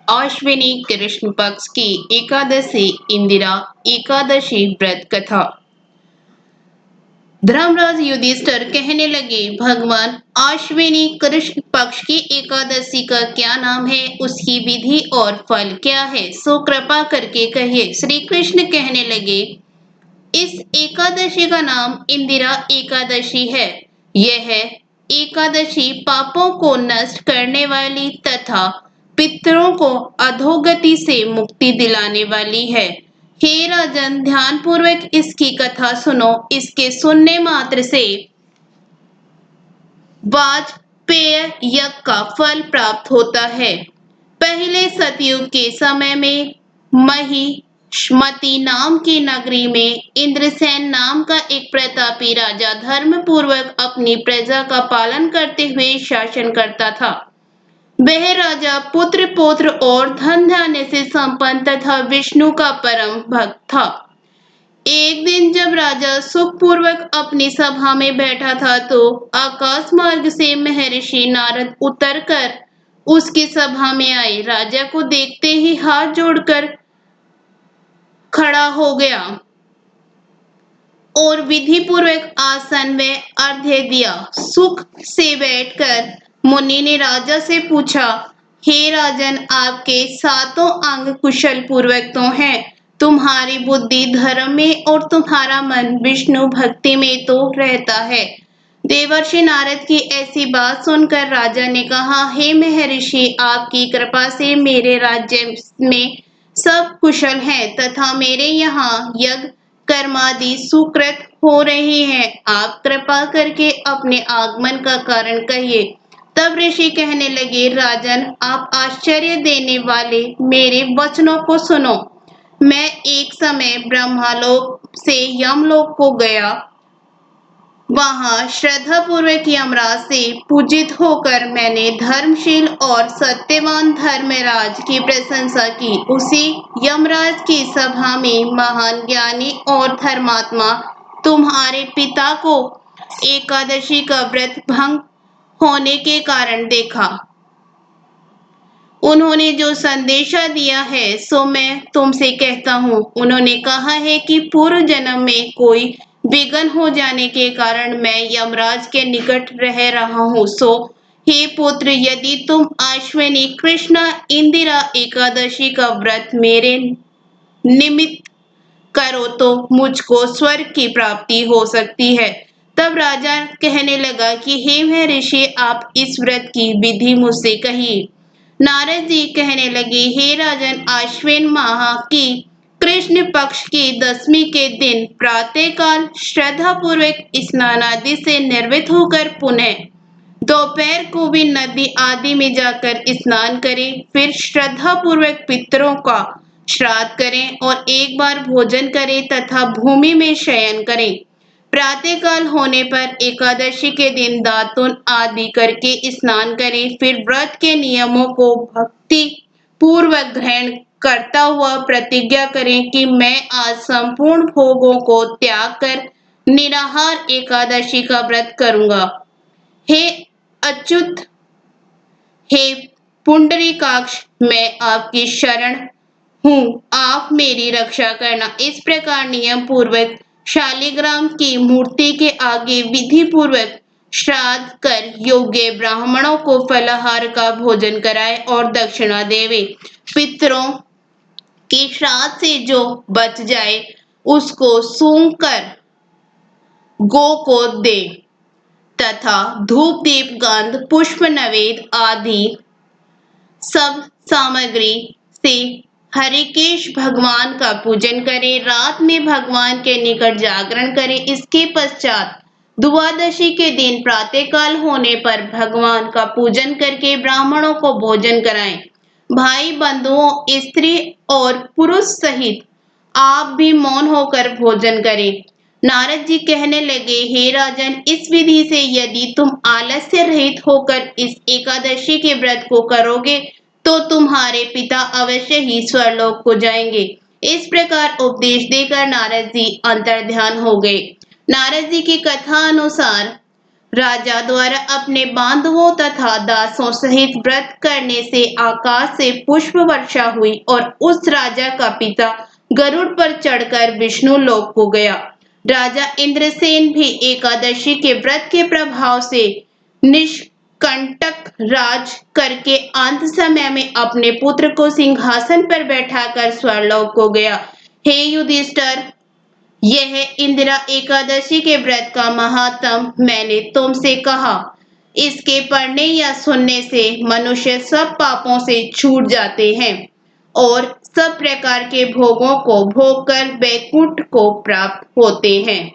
अश्विनी कृष्ण पक्ष की एकादशी इंदिरा एकादशी व्रत कथा। धर्मराज युधिष्ठिर कहने लगे, भगवान अश्विनी कृष्ण पक्ष की एकादशी का क्या नाम है, उसकी विधि और फल क्या है, सो कृपा करके कहिए। श्री कृष्ण कहने लगे, इस एकादशी का नाम इंदिरा एकादशी है। यह एकादशी पापों को नष्ट करने वाली तथा पितरों को अधोगति से मुक्ति दिलाने वाली है। हे राजन, ध्यान पूर्वक इसकी कथा सुनो। इसके सुनने मात्र से वाजपेय यज्ञ का फल प्राप्त होता है। पहले सतयुग के समय में महिष्मति नाम की नगरी में इंद्रसेन नाम का एक प्रतापी राजा धर्म पूर्वक अपनी प्रजा का पालन करते हुए शासन करता था। वह राजा पुत्र पौत्र और धन धान्य से संपन्न तथा विष्णु का परम भक्त था। एक दिन जब राजा सुखपूर्वक अपनी सभा में बैठा था तो आकाश मार्ग से महर्षि नारद उतरकर उसकी सभा में आए। राजा को देखते ही हाथ जोड़कर खड़ा हो गया और विधि पूर्वक आसन व अर्घ्य दिया। सुख से बैठकर मुनि ने राजा से पूछा, हे राजन, आपके सातों अंग कुशल पूर्वक तो हैं, तुम्हारी बुद्धि धर्म में और तुम्हारा मन विष्णु भक्ति में तो रहता है। देवर्षि नारद की ऐसी बात सुनकर राजा ने कहा, हे महर्षि, आपकी कृपा से मेरे राज्य में सब कुशल हैं तथा मेरे यहाँ यज्ञ कर्मादि सुकृत हो रहे हैं। आप कृपा करके अपने आगमन का कारण कहिए। तब ऋषि कहने लगे, राजन, आप आश्चर्य देने वाले मेरे वचनों को सुनो। मैं एक समय ब्रह्मलोक से यमलोक को गया। वहां श्रद्धा पूर्वक यमराज से पूजित होकर मैंने धर्मशील और सत्यवान धर्मराज की प्रशंसा की। उसी यमराज की सभा में महान ज्ञानी और धर्मात्मा तुम्हारे पिता को एकादशी का व्रत भंग होने के कारण देखा। उन्होंने जो संदेशा दिया है सो मैं तुमसे कहता हूँ। उन्होंने कहा है कि पूर्व जन्म में कोई विघ्न हो जाने के कारण मैं यमराज के निकट रह रहा हूँ। सो हे पुत्र, यदि तुम अश्विनी कृष्ण इंदिरा एकादशी का व्रत मेरे निमित्त करो तो मुझको स्वर्ग की प्राप्ति हो सकती है। तब राजा कहने लगा कि हे महर्षि, आप इस व्रत की विधि मुझसे कहिए। नारद जी कहने लगे, हे राजन, आश्विन माह की कृष्ण पक्ष की दशमी के दिन प्रातः काल श्रद्धा पूर्वक स्नान आदि से निर्वृत होकर पुनः दोपहर को भी नदी आदि में जाकर स्नान करें। फिर श्रद्धा पूर्वक पितरों का श्राद्ध करें और एक बार भोजन करें तथा भूमि में शयन करें। प्रातः काल होने पर एकादशी के दिन दातुन आदि करके स्नान करें। फिर व्रत के नियमों को भक्ति पूर्वक ग्रहण करता हुआ प्रतिज्ञा करें कि मैं आज संपूर्ण भोगों को त्याग कर निराहार एकादशी का व्रत करूंगा। हे अच्युत, हे पुंडरीकाक्ष, मैं आपकी शरण हूँ, आप मेरी रक्षा करना। इस प्रकार नियम पूर्वक शालिग्राम की मूर्ति के आगे विधि पूर्वक श्राद्ध कर योग्य ब्राह्मणों को फलाहार का भोजन कराए और दक्षिणा देवे। पितरों के श्राद्ध से जो बच जाए उसको सूंघ कर गो को दे तथा धूप दीप गंध पुष्प नवेद आदि सब सामग्री से हरिकेश भगवान का पूजन करें। रात में भगवान के निकट जागरण करें। इसके पश्चात द्वादशी के दिन प्रातःकाल होने पर भगवान का पूजन करके ब्राह्मणों को भोजन कराएं। भाई बंधुओं, स्त्री और पुरुष सहित आप भी मौन होकर भोजन करें। नारद जी कहने लगे, हे राजन, इस विधि से यदि तुम आलस्य रहित होकर इस एकादशी के व्रत को करोगे तो तुम्हारे पिता अवश्य ही स्वर्लोक को जाएंगे। इस प्रकार उपदेश देकर नारद जी अंतर्ध्यान हो गए। नारद जी की कथा अनुसार राजा द्वारा अपने बांधवों तथा दासों सहित व्रत करने से आकाश से पुष्प वर्षा हुई और उस राजा का पिता गरुड़ पर चढ़कर विष्णु लोक को गया। राजा इंद्रसेन भी एकादशी के व्रत के प्रभाव से निष्कंटक राज करके अंत समय में अपने पुत्र को सिंहासन पर बैठाकर स्वर्गलोक को गया। हे युधिष्ठिर, यह इंदिरा एकादशी के व्रत का महात्म मैंने तुमसे कहा। इसके पढ़ने या सुनने से मनुष्य सब पापों से छूट जाते हैं और सब प्रकार के भोगों को भोग कर वैकुंठ को प्राप्त होते हैं।